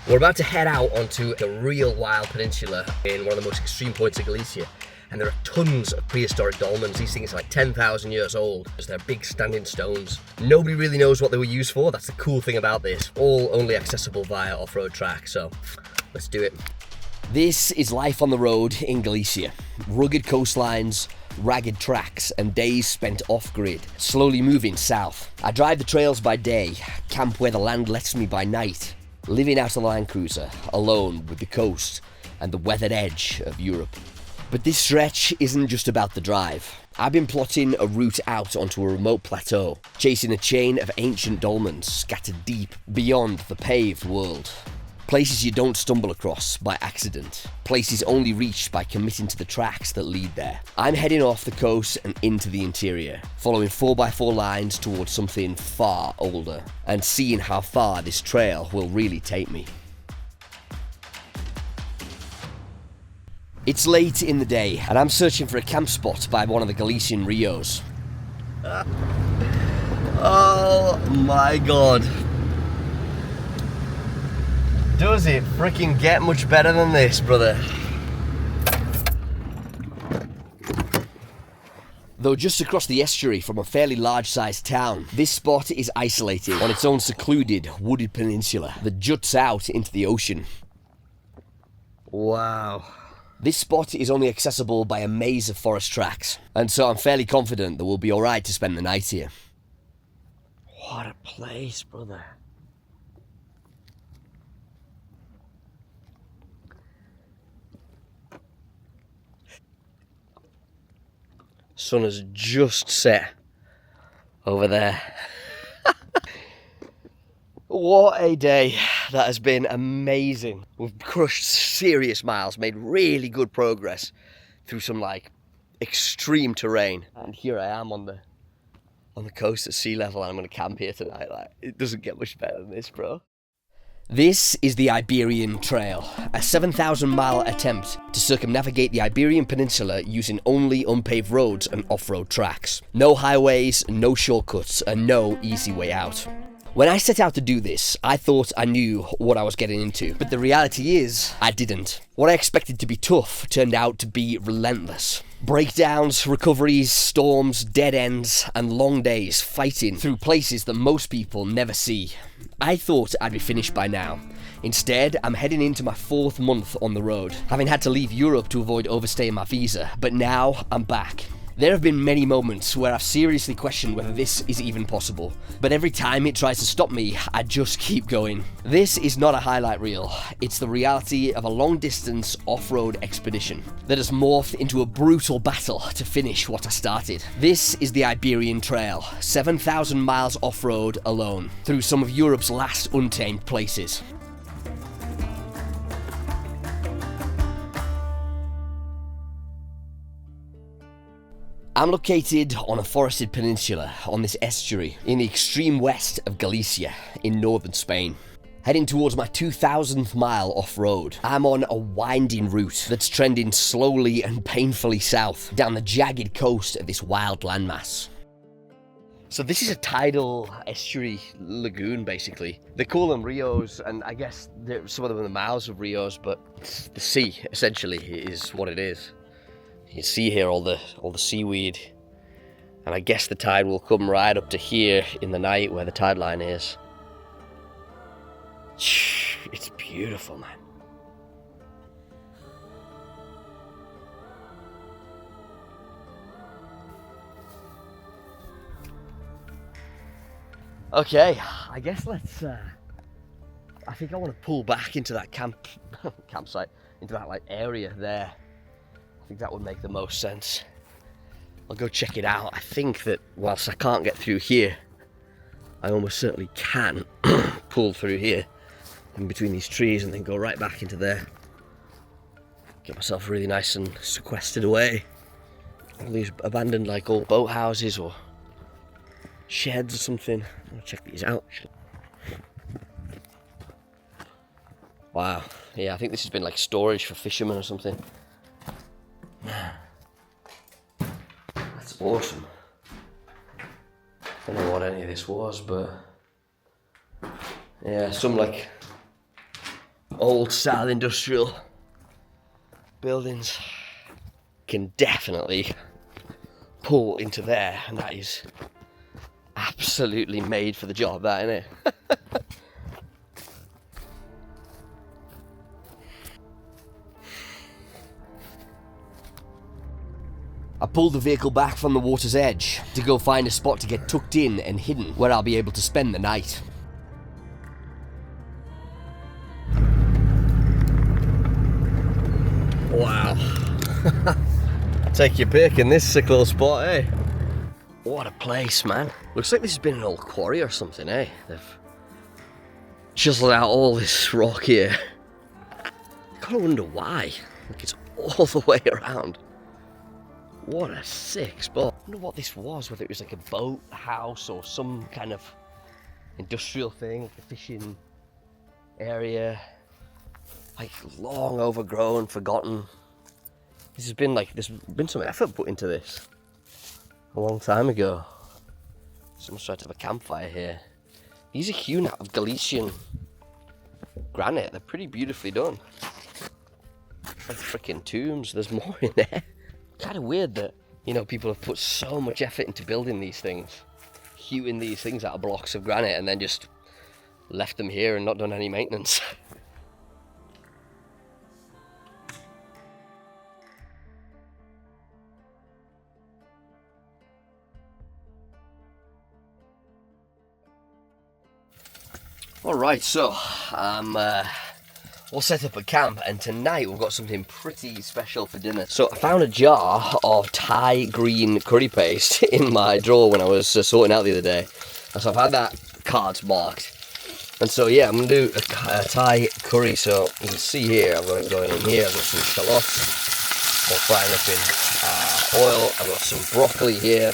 We're about to head out onto the real wild peninsula in one of the most extreme points of Galicia. And there are tons of prehistoric dolmens. These things are like 10,000 years old. They're big standing stones. Nobody really knows what they were used for. That's the cool thing about this. All only accessible via off-road track, so let's do it. This is life on the road in Galicia. Rugged coastlines, ragged tracks, and days spent off-grid, slowly moving south. I drive the trails by day, camp where the land lets me by night, living out of the Land Cruiser, alone with the coast and the weathered edge of Europe. But this stretch isn't just about the drive. I've been plotting a route out onto a remote plateau, chasing a chain of ancient dolmens scattered deep beyond the paved world. Places you don't stumble across by accident. Places only reached by committing to the tracks that lead there. I'm heading off the coast and into the interior, following 4x4 lines towards something far older, and seeing how far this trail will really take me. It's late in the day, and I'm searching for a camp spot by one of the Galician rios. Oh my god. Does it freaking get much better than this, brother? Though just across the estuary from a fairly large-sized town, this spot is isolated on its own secluded, wooded peninsula that juts out into the ocean. Wow. This spot is only accessible by a maze of forest tracks, and so I'm fairly confident that we'll be alright to spend the night here. What a place, brother. Sun has just set over there. What a day. That has been amazing. We've crushed serious miles, made really good progress through some like extreme terrain. And here I am on the coast at sea level, and I'm gonna camp here tonight. Like, it doesn't get much better than this, bro. This is the Iberian Trail, a 7,000-mile attempt to circumnavigate the Iberian Peninsula using only unpaved roads and off-road tracks. No highways, no shortcuts, and no easy way out. When I set out to do this, I thought I knew what I was getting into, but the reality is, I didn't. What I expected to be tough turned out to be relentless. Breakdowns, recoveries, storms, dead ends, and long days fighting through places that most people never see. I thought I'd be finished by now. Instead, I'm heading into my 4th month on the road, having had to leave Europe to avoid overstaying my visa, but now I'm back. There have been many moments where I've seriously questioned whether this is even possible, but every time it tries to stop me, I just keep going. This is not a highlight reel, it's the reality of a long-distance off-road expedition that has morphed into a brutal battle to finish what I started. This is the Iberian Trail, 7,000 miles off-road alone, through some of Europe's last untamed places. I'm located on a forested peninsula on this estuary in the extreme west of Galicia in northern Spain. Heading towards my 2,000th mile off-road, I'm on a winding route that's trending slowly and painfully south down the jagged coast of this wild landmass. So this is a tidal estuary lagoon, basically. They call them rios, and I guess some of them are the mouths of rios, but the sea, essentially, is what it is. You can see here all the seaweed, and I guess the tide will come right up to here in the night where the tide line is. It's beautiful, man. Okay, I guess let's I think I want to pull back into that campsite, into that like area there. I think that would make the most sense. I'll go check it out. I think that whilst I can't get through here, I almost certainly can pull through here in between these trees and then go right back into there. Get myself really nice and sequestered away. All these abandoned like old boathouses or sheds or something. I'll check these out. Wow, yeah, I think this has been like storage for fishermen or something. That's awesome. I don't know what any of this was, but yeah, some like old style industrial buildings. Can definitely pull into there, and that is absolutely made for the job, that, isn't it? I pulled the vehicle back from the water's edge to go find a spot to get tucked in and hidden where I'll be able to spend the night. Wow. Take your pick in this sick little spot, eh? What a place, man. Looks like this has been an old quarry or something, eh? They've chiseled out all this rock here. I gotta wonder why. Like, it's all the way around. What a sick spot. I wonder what this was, whether it was like a boat house or some kind of industrial thing, like a fishing area. Like long overgrown, forgotten. There's been some effort put into this a long time ago. Someone's tried to have a campfire here. These are hewn out of Galician granite. They're pretty beautifully done. Like freaking tombs. There's more in there. Kind of weird that, you know, people have put so much effort into building these things, hewing these things out of blocks of granite, and then just left them here and not done any maintenance. Alright, so I'm all set up at camp, and tonight we've got something pretty special for dinner. So I found a jar of Thai green curry paste in my drawer when I was sorting out the other day. And so I've had that cards marked. And so yeah, I'm going to do a Thai curry. So you can see here, I've got it going in here. I've got some shallots all frying up in oil. I've got some broccoli here,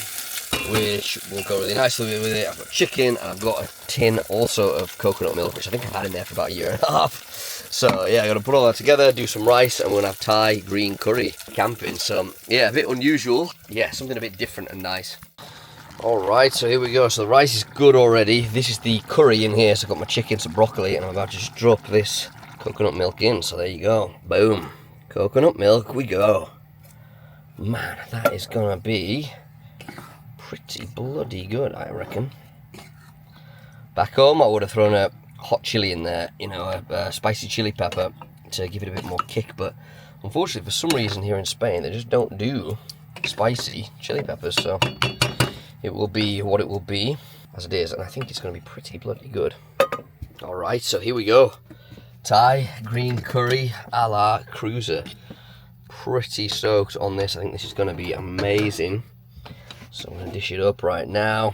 which will go really nicely with it. I've got chicken, and I've got a tin also of coconut milk, which I think I've had in there for about a year and a half. So yeah, I'm going to put all that together, do some rice, and we're going to have Thai green curry camping. So yeah, a bit unusual. Yeah, something a bit different and nice. Alright, so here we go. So the rice is good already. This is the curry in here. So I've got my chicken, some broccoli, and I'm about to just drop this coconut milk in. So there you go. Boom. Coconut milk we go. Man, that is going to be pretty bloody good, I reckon. Back home, I would have thrown a hot chili in there, you know, a spicy chili pepper to give it a bit more kick, but unfortunately for some reason here in Spain they just don't do spicy chili peppers, so it will be what it will be as it is, and I think it's going to be pretty bloody good. Alright, so here we go. Thai green curry a la cruiser. Pretty stoked on this. I think this is going to be amazing. So I'm going to dish it up right now.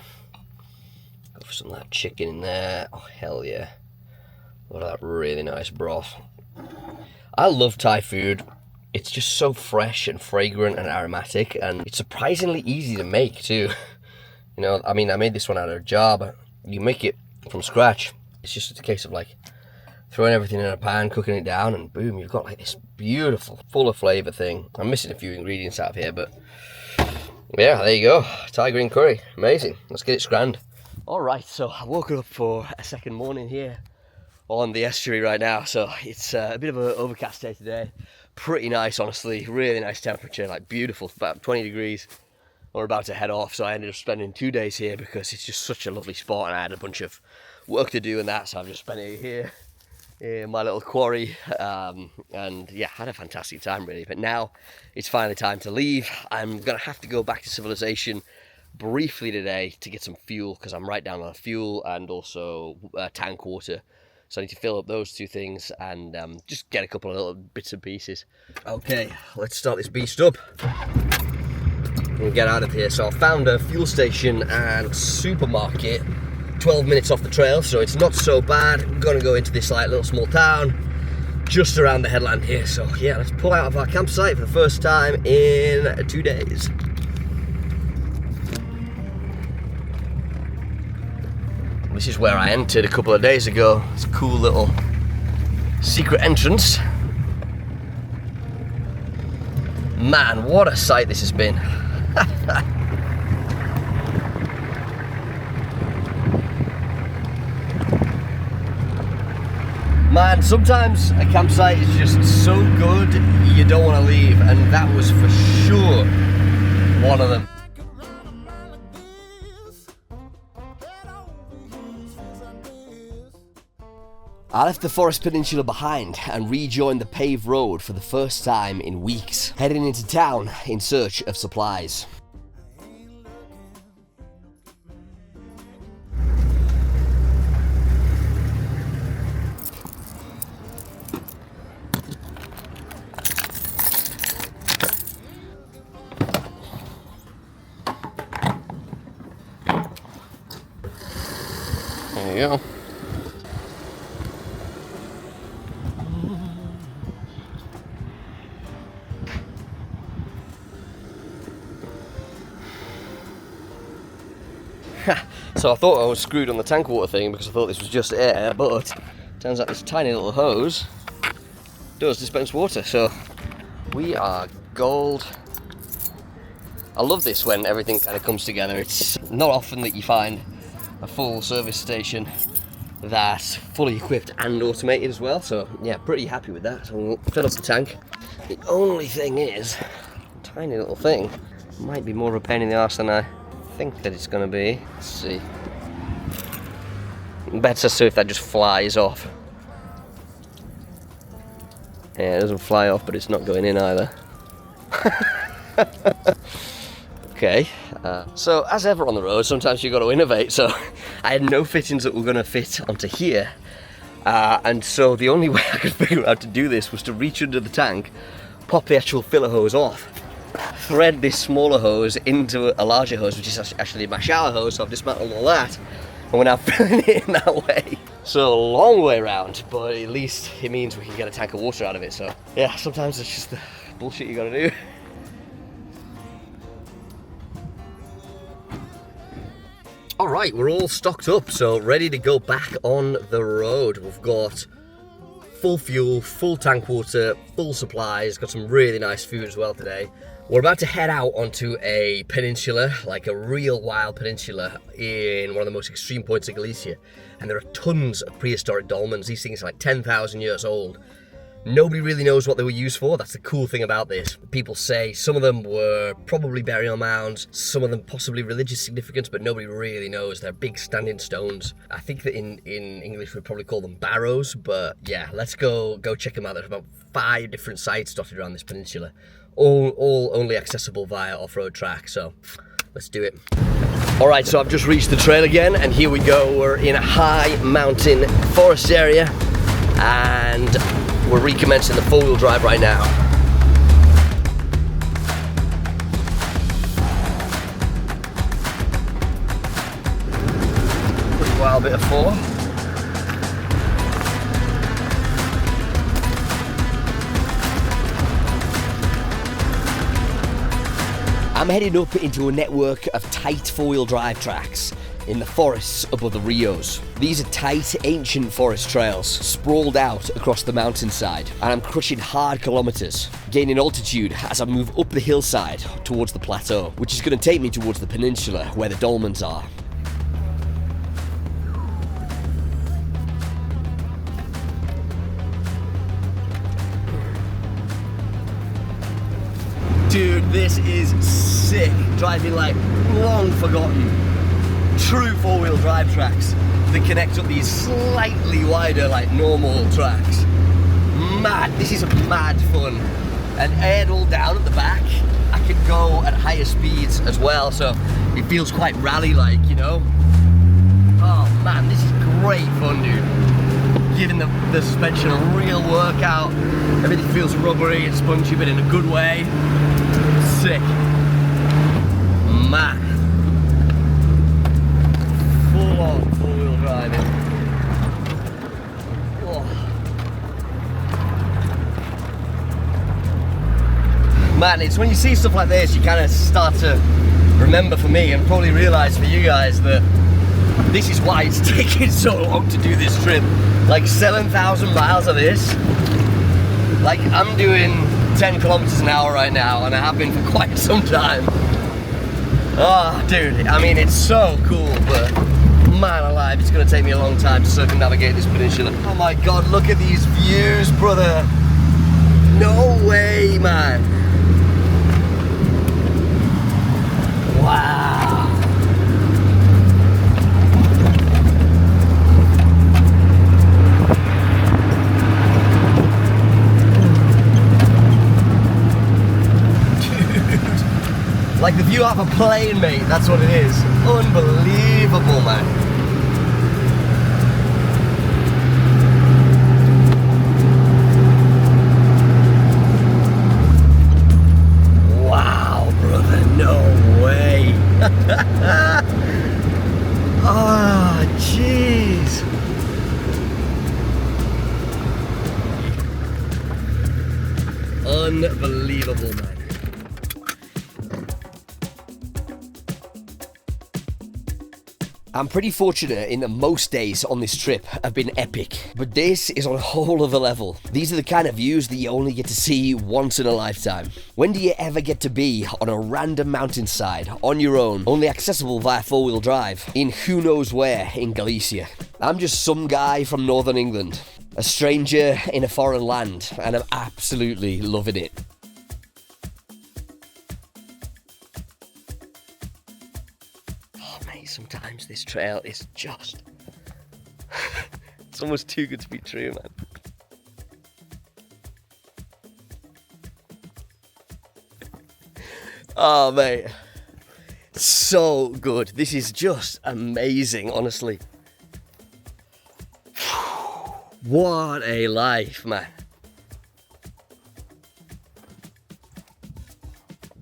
Go for some of that chicken in there. Oh, hell yeah. Look at that really nice broth. I love Thai food. It's just so fresh and fragrant and aromatic, and it's surprisingly easy to make too. You know, I mean, I made this one out of a jar, but you make it from scratch. It's just a case of like throwing everything in a pan, cooking it down, and boom, you've got like this beautiful, full of flavour thing. I'm missing a few ingredients out of here, but yeah, there you go. Thai green curry. Amazing. Let's get it scranned. Alright, so I woke up for a second morning here on the estuary right now. So it's a bit of an overcast day today. Pretty nice, honestly. Really nice temperature, like beautiful, about 20 degrees. We're about to head off, so I ended up spending 2 days here because it's just such a lovely spot, and I had a bunch of work to do and that, so I've just spent it here in my little quarry, and yeah, had a fantastic time really. But now it's finally time to leave. I'm gonna have to go back to civilization briefly today to get some fuel, because I'm right down on fuel and also tank water, so I need to fill up those two things and just get a couple of little bits and pieces. Okay, let's start this beast up and get out of here. So I found a fuel station and supermarket 12 minutes off the trail, so it's not so bad. We're gonna go into this like little small town just around the headland here. So yeah, let's pull out of our campsite for the first time in 2 days. This is where I entered a couple of days ago. It's a cool little secret entrance. Man, what a sight this has been. Man, sometimes a campsite is just so good you don't want to leave, and that was for sure one of them. I left the forest peninsula behind and rejoined the paved road for the first time in weeks, heading into town in search of supplies. There you go. So I thought I was screwed on the tank water thing because I thought this was just air, but turns out this tiny little hose does dispense water, so we are gold. I love this when everything kind of comes together. It's not often that you find a full service station that's fully equipped and automated as well, so yeah, pretty happy with that. So we'll fill up the tank. The only thing is, tiny little thing might be more of a pain in the arse than I think that it's going to be. Let's see. Better see if that just flies off. Yeah, it doesn't fly off, but it's not going in either. Okay, so as ever on the road, sometimes you've got to innovate, so I had no fittings that were going to fit onto here, and so the only way I could figure out to do this was to reach under the tank, pop the actual filler hose off, thread this smaller hose into a larger hose, which is actually my shower hose, so I've dismantled all that, and we're now filling it in that way. So a long way around, but at least it means we can get a tank of water out of it, so yeah, sometimes it's just the bullshit you gotta do. Alright, we're all stocked up, so ready to go back on the road. We've got full fuel, full tank water, full supplies, got some really nice food as well today. We're about to head out onto a peninsula, like a real wild peninsula in one of the most extreme points of Galicia. And there are tons of prehistoric dolmens. These things are like 10,000 years old. Nobody really knows what they were used for. That's the cool thing about this. People say some of them were probably burial mounds, some of them possibly religious significance, but nobody really knows. They're big standing stones. I think that in English we'd probably call them barrows, but yeah, let's go check them out. There's about 5 different sites dotted around this peninsula, all only accessible via off-road track, so let's do it. All right, so I've just reached the trail again, and here we go. We're in a high mountain forest area, and we're recommencing the four-wheel drive right now. Pretty wild bit of four. I'm heading up into a network of tight four-wheel drive tracks in the forests above the Rios. These are tight, ancient forest trails sprawled out across the mountainside, and I'm crushing hard kilometers, gaining altitude as I move up the hillside towards the plateau, which is going to take me towards the peninsula where the dolmens are. Dude, this is sick. Driving like long forgotten true four-wheel drive tracks that connect up these slightly wider, like normal tracks. Mad, this is mad fun. And aired all down at the back, I can go at higher speeds as well, so it feels quite rally-like, you know? Oh man, this is great fun, dude. Giving the suspension a real workout. Everything feels rubbery and spongy, but in a good way. Sick. Man. Full on four-wheel driving. Oh. Man, it's when you see stuff like this, you kind of start to remember, for me, and probably realise for you guys, that this is why it's taking so long to do this trip. Like 7,000 miles of this. Like, I'm doing 10 kilometers an hour right now, and I have been for quite some time. Oh, dude, I mean, it's so cool, but man alive, it's going to take me a long time to circumnavigate this peninsula. Oh my god, look at these views, brother. No way, man. Wow. Dude. Like the view off a plane, mate, that's what it is. Unbelievable, man. Oh, jeez. Unbelievable, man. I'm pretty fortunate in that most days on this trip have been epic, but this is on a whole other level. These are the kind of views that you only get to see once in a lifetime. When do you ever get to be on a random mountainside, on your own, only accessible via four-wheel drive, in who knows where in Galicia? I'm just some guy from northern England, a stranger in a foreign land, and I'm absolutely loving it. Sometimes this trail is just... it's almost too good to be true, man. Oh, mate. So good. This is just amazing, honestly. What a life, man.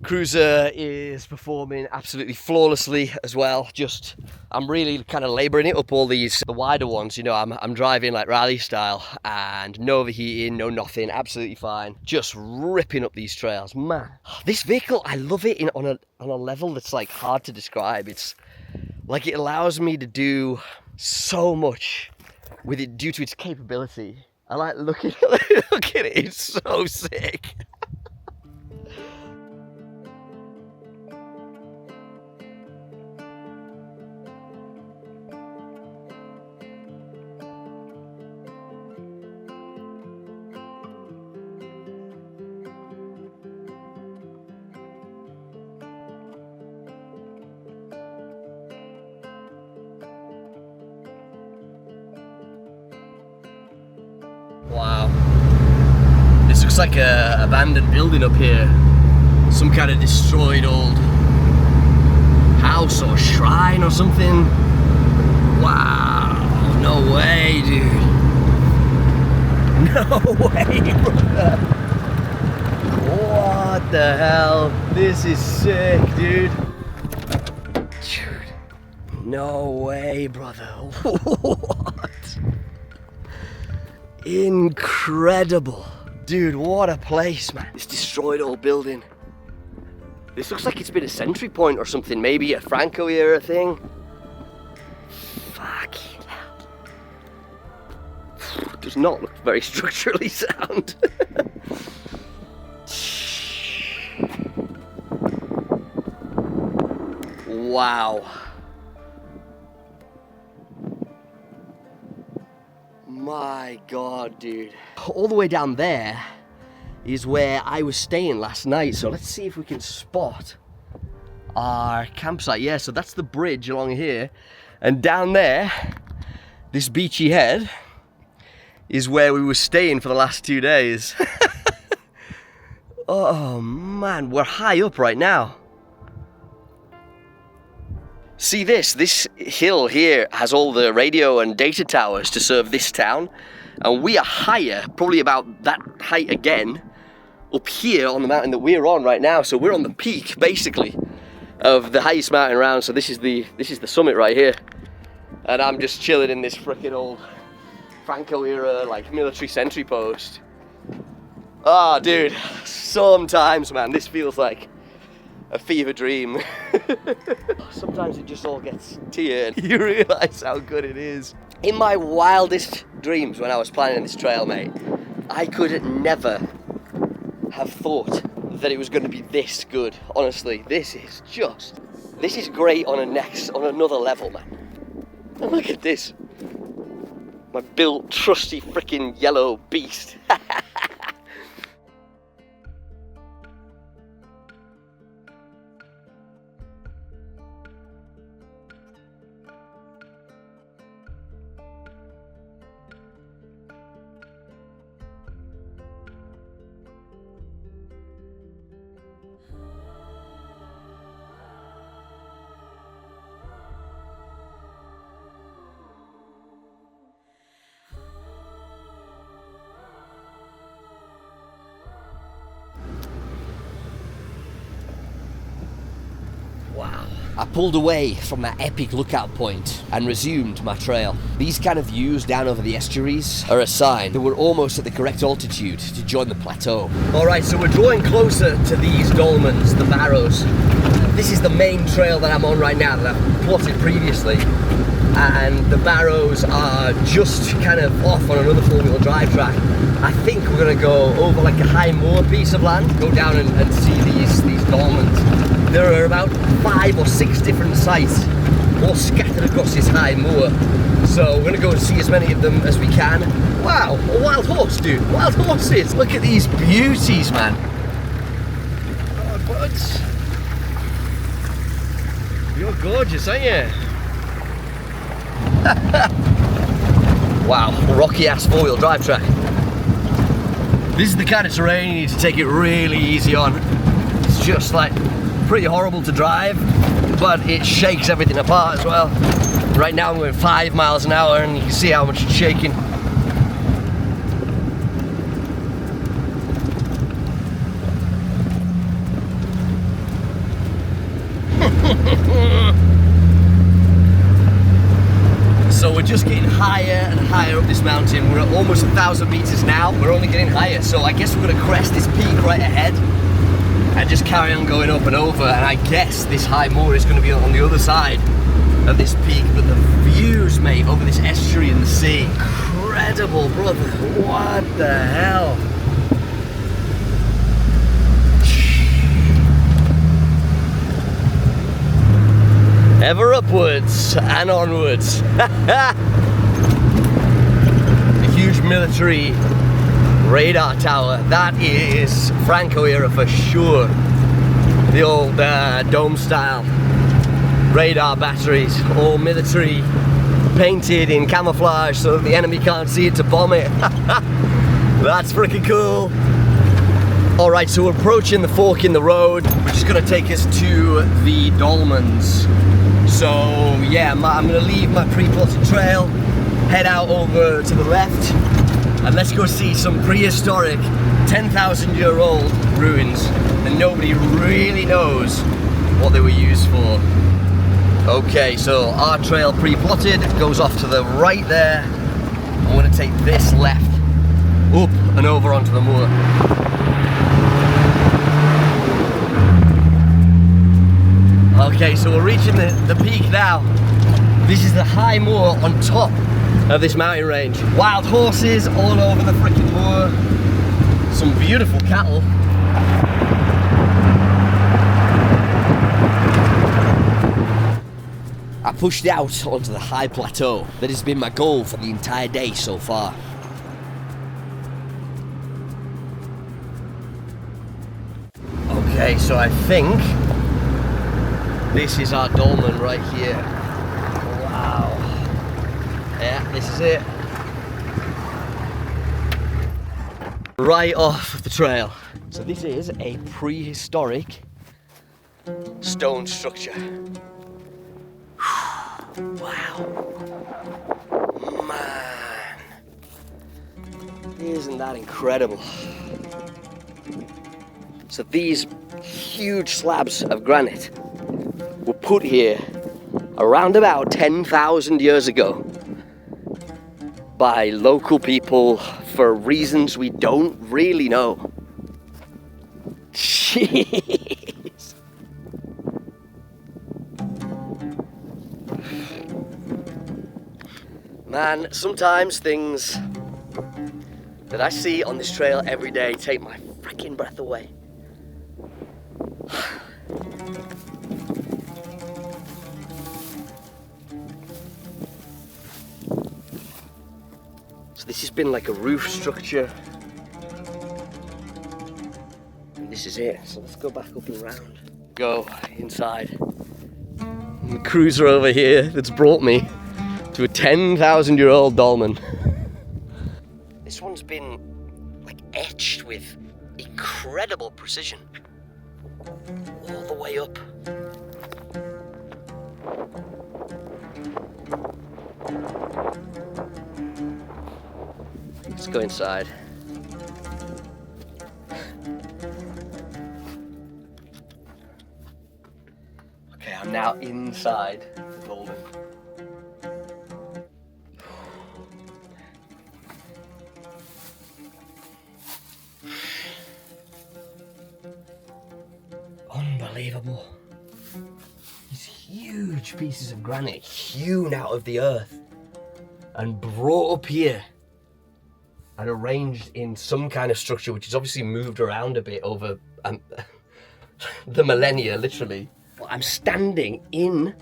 Cruiser is performing absolutely flawlessly as well. Just, I'm really kind of labouring it up all these, the wider ones, you know, I'm driving like rally style and no overheating, no nothing, absolutely fine. Just ripping up these trails, man. This vehicle, I love it on a level that's like hard to describe. It's like it allows me to do so much with it due to its capability. I like looking at it, it's so sick. Wow, this looks like a abandoned building up here. Some kind of destroyed old house or shrine or something. Wow, no way, dude. No way, brother. What the hell? This is sick, dude. Dude, no way, brother. What? Incredible. Dude, what a place, man. This destroyed old building. This looks like it's been a sentry point or something, maybe a Franco era thing. Fucking hell. Does not look very structurally sound. Wow. My god, dude. All the way down there is where I was staying last night, so let's see if we can spot our campsite. Yeah, so that's the bridge along here, and down there, this beachy head is where we were staying for the last 2 days. Oh man, we're high up right now. See this hill here has all the radio and data towers to serve this town, and we are higher, probably about that height again, up here on the mountain that we're on right now. So we're on the peak, basically, of the highest mountain around. So this is the summit right here, and I'm just chilling in this freaking old Franco era like military sentry post. Ah, dude, sometimes, man, this feels like a fever dream. Sometimes it just all gets to you and you realise how good it is. In my wildest dreams when I was planning this trail, mate, I could never have thought that it was going to be this good. Honestly, this is great on another level, man. Look at this. My built, trusty freaking yellow beast. Wow. I pulled away from that epic lookout point and resumed my trail. These kind of views down over the estuaries are a sign that we're almost at the correct altitude to join the plateau. Alright, so we're drawing closer to these dolmens, the barrows. This is the main trail that I'm on right now that I've plotted previously. And the barrows are just kind of off on another four-wheel drive track. I think we're going to go over like a high moor piece of land, go down and see these dolmens. There are about 5 or 6 different sites all scattered across this high moor. So we're going to go and see as many of them as we can. Wow, a wild horse, dude. Wild horses. Look at these beauties, man. Oh, buds. You're gorgeous, aren't you? Wow, rocky ass four-wheel drive track. This is the kind of terrain you need to take it really easy on. It's just like pretty horrible to drive, but it shakes everything apart as well. Right now I'm going 5 miles an hour and you can see how much it's shaking. So we're just getting higher and higher up this mountain. We're at almost 1,000 meters now. We're only getting higher, so I guess we're going to crest this peak right ahead and just carry on going up and over. And I guess this high moor is going to be on the other side of this peak. But the views, mate, over this estuary and the sea, incredible, brother. What the hell? Ever upwards and onwards. A huge military radar tower. That is Franco era for sure. The old dome style radar batteries, all military, painted in camouflage so that the enemy can't see it to bomb it. That's freaking cool. Alright, so we're approaching the fork in the road, which is going to take us to the dolmens. So yeah, I'm going to leave my pre-plotted trail, head out over to the left, and let's go see some prehistoric 10,000-year-old ruins that nobody really knows what they were used for. Okay, so our trail pre-plotted goes off to the right there. I'm going to take this left up and over onto the moor. Okay, so we're reaching the peak now. This is the high moor on top of this mountain range. Wild horses all over the freaking moor. Some beautiful cattle. I pushed out onto the high plateau. That has been my goal for the entire day so far. Okay, so I think this is our dolmen right here. Wow. Yeah, this is it. Right off the trail. So this is a prehistoric stone structure. Wow. Man. Isn't that incredible? So these huge slabs of granite were put here around about 10,000 years ago by local people for reasons we don't really know. Jeez. Man, sometimes things that I see on this trail every day take my freaking breath away. This has been like a roof structure. And this is it. So let's go back up and around. Go inside. And the cruiser over here that's brought me to a 10,000-year-old dolmen. This one's been like etched with incredible precision. All the way up. Let's go inside. Okay, I'm now inside the dolmen. Unbelievable. These huge pieces of granite hewn out of the earth and brought up here and arranged in some kind of structure which has obviously moved around a bit over the millennia, literally. I'm standing in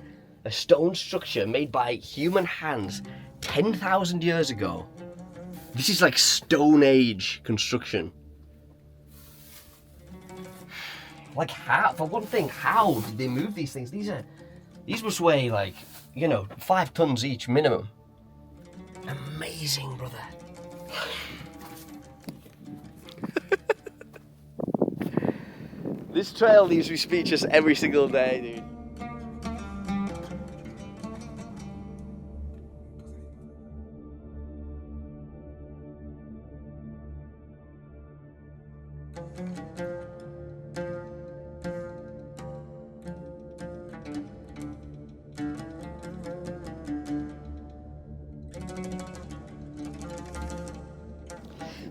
a stone structure made by human hands 10,000 years ago. This is like Stone Age construction. Like how, for one thing, how did they move these things? These must weigh like, 5 tons each minimum. Amazing, brother. This trail leaves me speechless every single day, dude.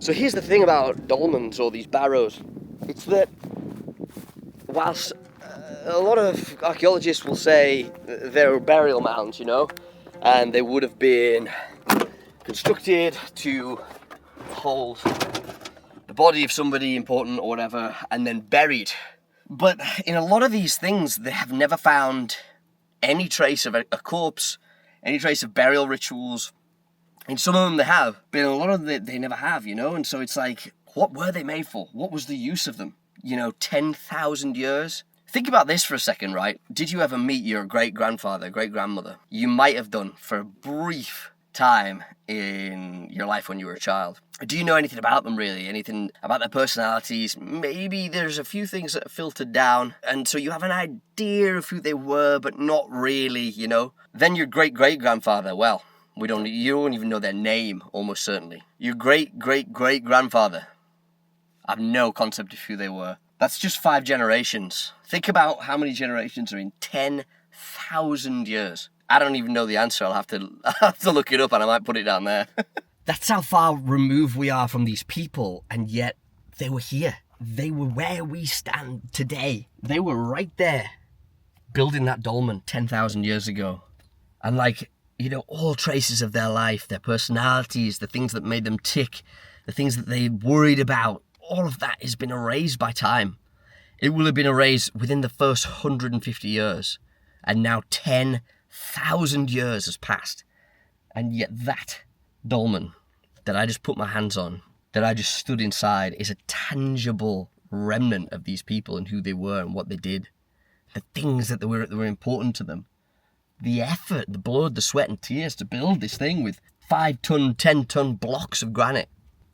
So here's the thing about dolmens, or these barrows. It's that whilst a lot of archaeologists will say they're burial mounds, and they would have been constructed to hold the body of somebody important or whatever, and then buried. But in a lot of these things, they have never found any trace of a corpse, any trace of burial rituals. In some of them they have, but in a lot of them they never have, and so it's like, what were they made for? What was the use of them? 10,000 years? Think about this for a second, right? Did you ever meet your great-grandfather, great-grandmother? You might have done for a brief time in your life when you were a child. Do you know anything about them, really? Anything about their personalities? Maybe there's a few things that are filtered down, and so you have an idea of who they were, but not really, Then your great-great-grandfather, well, you don't even know their name, almost certainly. Your great-great-great-grandfather, I have no concept of who they were. That's just 5 generations. Think about how many generations are in 10,000 years. I don't even know the answer. I'll have to look it up, and I might put it down there. That's how far removed we are from these people, and yet they were here. They were where we stand today. They were right there, building that dolmen 10,000 years ago. And all traces of their life, their personalities, the things that made them tick, the things that they worried about, all of that has been erased by time. It will have been erased within the first 150 years. And now 10,000 years has passed. And yet that dolmen that I just put my hands on, that I just stood inside, is a tangible remnant of these people and who they were and what they did. The things that were important to them. The effort, the blood, the sweat and tears to build this thing with 5-ton, 10-ton blocks of granite.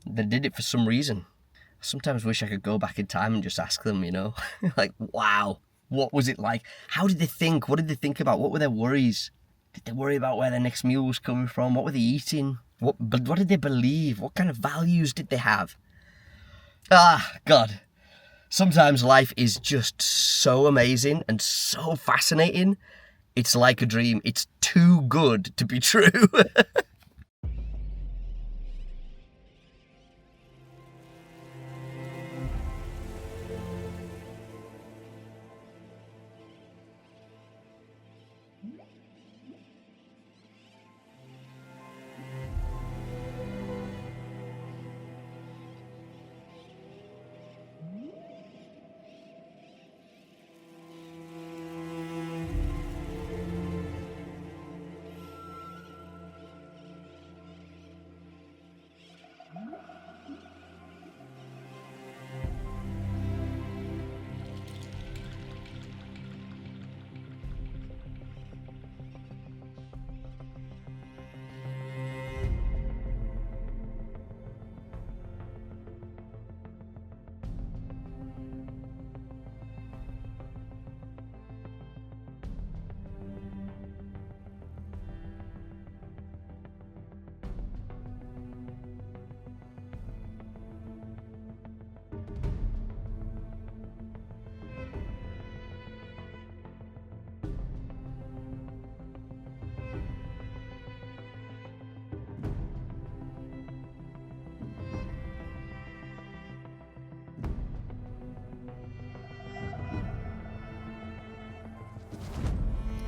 They did it for some reason. I sometimes wish I could go back in time and just ask them, like, wow, what was it like? How did they think? What did they think about? What were their worries? Did they worry about where their next meal was coming from? What were they eating? What did they believe? What kind of values did they have? God. Sometimes life is just so amazing and so fascinating. It's like a dream. It's too good to be true.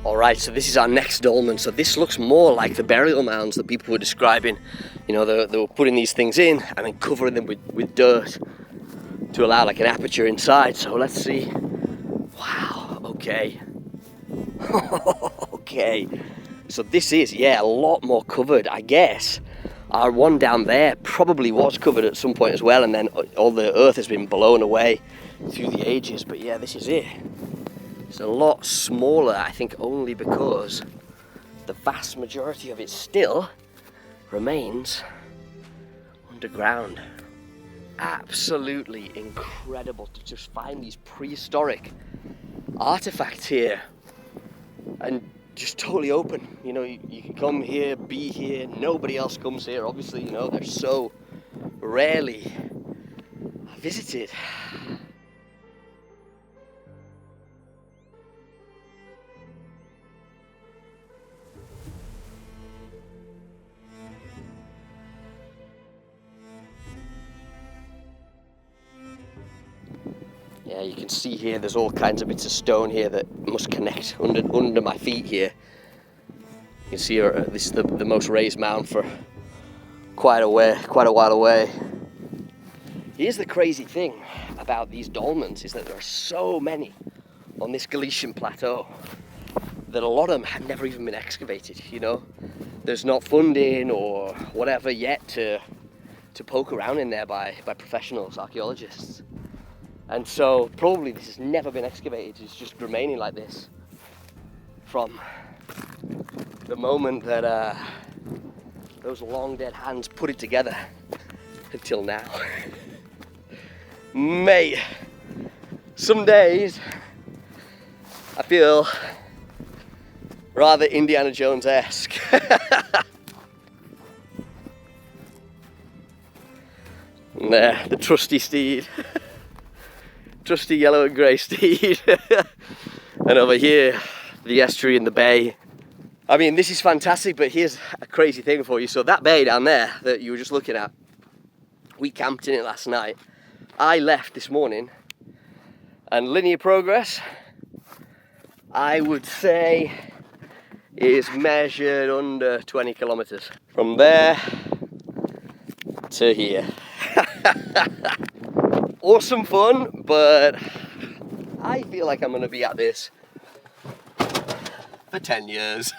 Alright, so this is our next dolmen. So this looks more like the burial mounds that people were describing. You know, they were putting these things in and then covering them with dirt to allow like an aperture inside. So let's see. Wow, okay. Okay. So this is, yeah, a lot more covered, I guess. Our one down there probably was covered at some point as well, and then all the earth has been blown away through the ages. But yeah, this is it. It's a lot smaller, I think, only because the vast majority of it still remains underground. Absolutely incredible to just find these prehistoric artifacts here and just totally open. You know, you can come here, be here, nobody else comes here. Obviously, you know, they're so rarely visited. Yeah, you can see here there's all kinds of bits of stone here that must connect under my feet here. You can see this is the most raised mound for quite a while away. Here's the crazy thing about these dolmens is that there are so many on this Galician plateau that a lot of them have never even been excavated, you know. There's not funding or whatever yet to poke around in there by professionals, archaeologists. And so probably this has never been excavated, it's just remaining like this from the moment that those long dead hands put it together until now. Mate, some days I feel rather Indiana Jones-esque. There, the trusty steed. Trusty yellow and grey steed. And over here, the estuary and the bay. I mean, this is fantastic, but here's a crazy thing for you. So that bay down there that you were just looking at, we camped in it last night. I left this morning, and linear progress, I would say, is measured under 20 kilometers. From there to here. Awesome fun, but I feel like I'm going to be at this for 10 years.